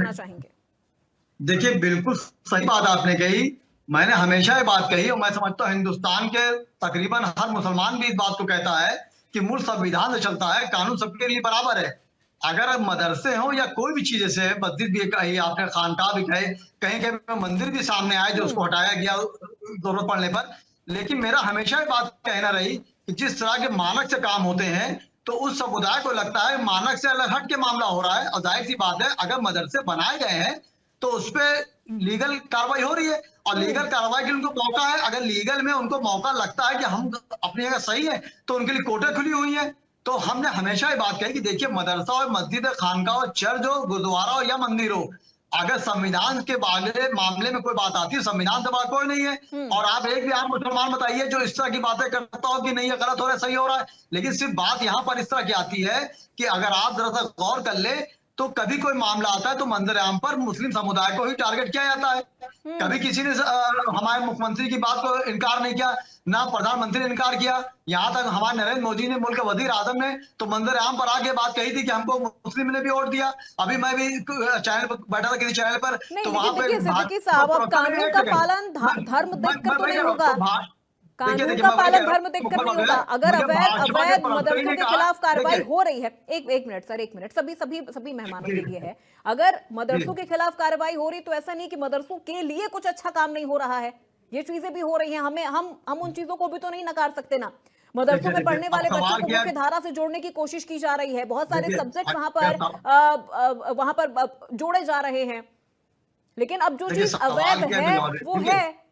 कहना चाहेंगे? देखिए, बिल्कुल सही बात आपने कही। मैंने हमेशा ये बात कही और मैं समझता हूँ हिंदुस्तान के तकरीबन हर मुसलमान भी इस बात को कहता है कि मुल्क संविधान से चलता है, कानून सबके लिए बराबर है। अगर मदरसे हों या कोई भी चीज, जैसे मस्जिद भी कही आपने, खानकाह भी कहे, कहीं-कहीं मंदिर भी सामने आए जो उसको हटाया गया जरूरत पड़ने पर। लेकिन मेरा हमेशा ये बात कहना रही कि जिस तरह के मानक से काम होते हैं, तो उस समुदाय को लगता है मानक से अलग हट के मामला हो रहा है, और जाहिर सी बात है अगर मदरसे बनाए गए हैं तो उसपे लीगल कार्रवाई हो रही है, और लीगल कार्रवाई के लिए उनको मौका है। अगर लीगल में उनको मौका लगता है कि हम अपनी जगह सही है, तो उनके लिए कोर्टें खुली हुई हैं। तो हमने हमेशा ये बात कही कि देखिए, मदरसा और मस्जिद, खानकाह और चर्च हो, गुरुद्वारा हो या मंदिर हो, अगर संविधान के मामले में कोई बात आती है, संविधान से बात कोई नहीं है। और आप एक भी आम मुसलमान बताइए जो इस तरह की बातें करता हो कि नहीं ये गलत हो रहा है, सही हो रहा है। लेकिन सिर्फ बात यहाँ पर इस तरह की आती है कि अगर आप जरा सा गौर कर ले, तो कभी कोई मामला आता है तो मंजर आम पर मुस्लिम समुदाय को ही टारगेट किया जाता है। कभी किसी ने हमारे मुख्यमंत्री की बात को इनकार नहीं किया, ना प्रधानमंत्री ने इनकार किया। यहाँ तक हमारे नरेंद्र मोदी ने, मुल्क के वजीर आजम ने तो मंजर आम पर आके बात कही थी कि हमको मुस्लिम ने भी वोट दिया। अभी मैं भी चैनल पर बैठा था, किसी चैनल पर, नहीं, तो लेकिन वहां पे देखिए सिद्दीकी साहब, अब कानून का पालन धर्म देखकर तो नहीं होगा। देखिए कानून देखिए का मैं वही कह पालन रहा धर्म हूँ, देखकर नहीं मुकम्मल होगा। हो अगर मुझे भाजपा के अवैध प्रवक्ता मदरसों ने के कहा, खिलाफ कार्रवाई देखिए हो रही है, एक मिनट सर, एक मिनट, सभी सभी सभी मेहमानों के लिए है। अगर मदरसों के खिलाफ कार्रवाई हो रही, तो ऐसा नहीं कि मदरसों के लिए कुछ अच्छा काम नहीं हो रहा है, ये चीजें भी हो रही हैं। हम उन चीजों को भी तो नहीं नकार सकते ना। मदरसों में देखिए पढ़ने अब वाले बच्चों सवाल को क्या मुख्य है। धारा से जोड़ने की कोशिश की जा रही है, बहुत सारे देखिए सब्जेक्ट वहां पर जोड़े जा रहे हैं, लेकिन अब जो देखिए चीज सवाल अवैध क्या है है, वो देखिए है।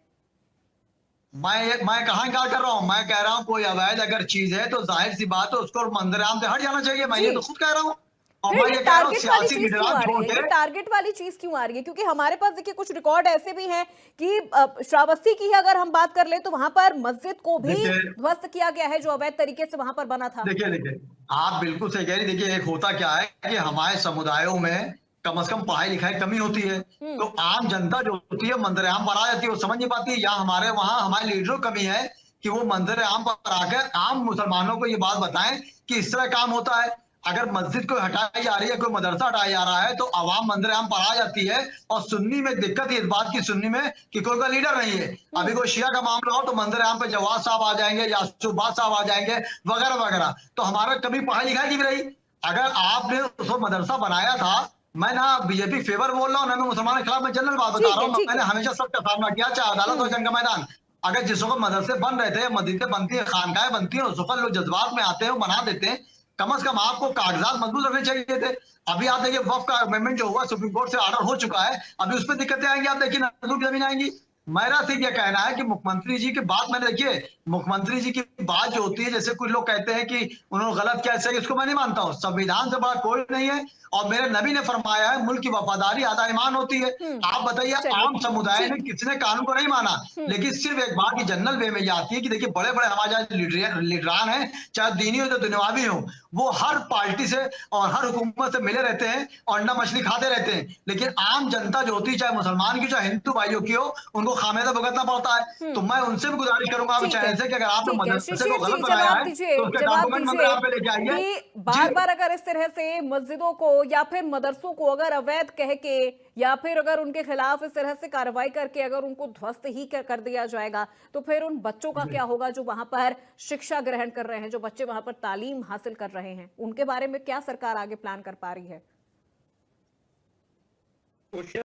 मैं कहाँ इनकार कर रहा हूँ। मैं कह रहा हूँ कोई अवैध अगर चीज है तो जाहिर सी बात है उसको मंजरेआम से हट जाना चाहिए। मैं जी, ये तो खुद कह रहा हूँ, और फिर मैं ये ये कह रहा हूँ टारगेट वाली सियासी चीज क्यों लीडरान आ रही छोड़ है? ये के। टारगेट वाली चीज क्यों आ रही है? क्योंकि हमारे पास देखिए कुछ रिकॉर्ड ऐसे भी हैं कि श्रावस्ती की अगर हम बात कर ले, तो वहां पर मस्जिद को भी देखिए ध्वस्त किया गया है जो अवैध तरीके से वहां पर बना था। देखिए देखिए आप बिल्कुल सही कह रही। देखिए एक होता क्या है कि हमारे समुदायों में कम से कम पढ़ाई लिखाई कमी होती है, तो हम्म। आम जनता जो होती है मंजर आम पर आ जाती है, वो समझ नहीं पाती है। या हमारे वहां हमारे लीडरों की कमी है कि वो मंजर आम पर आकर आम मुसलमानों को ये बात बताएं कि इस तरह काम होता है। अगर मस्जिद को हटाई जा रही है, कोई मदरसा हटाया जा रहा है, तो आवाम मंजर आम पर आ जाती है। और सुन्नी में दिक्कत है इस बात की, सुन्नी में कि कोई का लीडर नहीं है। अभी कोई शिया का मामला हो तो मंजर आम पे जवाब साहब आ जाएंगे, यासूबाद साहब आ जाएंगे, वगैरह वगैरह। तो हमारा कभी पढ़ाई लिखाई की भी रही। अगर आपने उसको मदरसा बनाया था, मैं ना बीजेपी फेवर बोल रहा हूँ ना मैं मुसलमान के खिलाफ, मैं जनरल बात बता ठीक रहा है, हूँ। ठीक मैंने है। हमेशा सबका सामना किया, चाहे अदालत हो जंग का मैदान। अगर जिस वक्त मदरसे बन रहे थे, मस्जिदें बनती है, खानकाहें बनती है, उस वक्त लोग जज्बात में आते हैं, बना देते हैं। कम से कम आपको कागजात मजबूत रखने चाहिए थे। अभी आप देखिए वक्फ का अमेंडमेंट जो हुआ, सुप्रीम कोर्ट से ऑर्डर हो चुका है, अभी उस पर दिक्कतें आएंगी। आप देखिए नजूर की जमीन आएंगी। मेरा सिर्फ ये कहना है कि मुख्यमंत्री जी की बात, मैंने देखिए मुख्यमंत्री जी की बात जो होती है, जैसे कुछ लोग कहते हैं कि उन्होंने गलत किया, सही, इसको मैं नहीं मानता हूँ। संविधान से बड़ा कोई नहीं है, और मेरे नबी ने फरमाया है मुल्क की वफादारी आधा ईमान होती है। आप बताइए चलिए, आम समुदाय ने ठीक। किसने कानून को नहीं माना? लेकिन सिर्फ एक बात की जनरल वे में ये आती है कि देखिए बड़े बड़े हमारे लीडरान हैं, चाहे दीनी हो चाहे दुनियावी हो, वो हर पार्टी से और हर हुकूमत से मिले रहते हैं और अंडा मछली खाते रहते हैं। लेकिन आम जनता जो होती है, चाहे मुसलमान की चाहे हिंदू भाइयों की हो, उनको खामियाजा भुगतना पड़ता है। तो मैं उनसे भी गुजारिश करूंगा ठीक है, चैनल से कि अगर आपने ठीक है। मदरसे को शिशिर जी, गलत बनाया है तो उसके जवाब डॉक्यूमेंट मंदिर दीजिए यहाँ पे लेके आइए। कि जी बार बार अगर इस तरह से मस्जिदों को या फिर मदरसों को अगर अवैध कह के, या फिर अगर उनके खिलाफ इस तरह से कार्रवाई करके अगर उनको ध्वस्त ही कर दिया जाएगा, तो फिर उन बच्चों का क्या होगा जो वहां पर शिक्षा ग्रहण कर रहे हैं, जो बच्चे वहां पर तालीम हासिल कर रहे हैं, उनके बारे में क्या सरकार आगे प्लान कर पा रही है?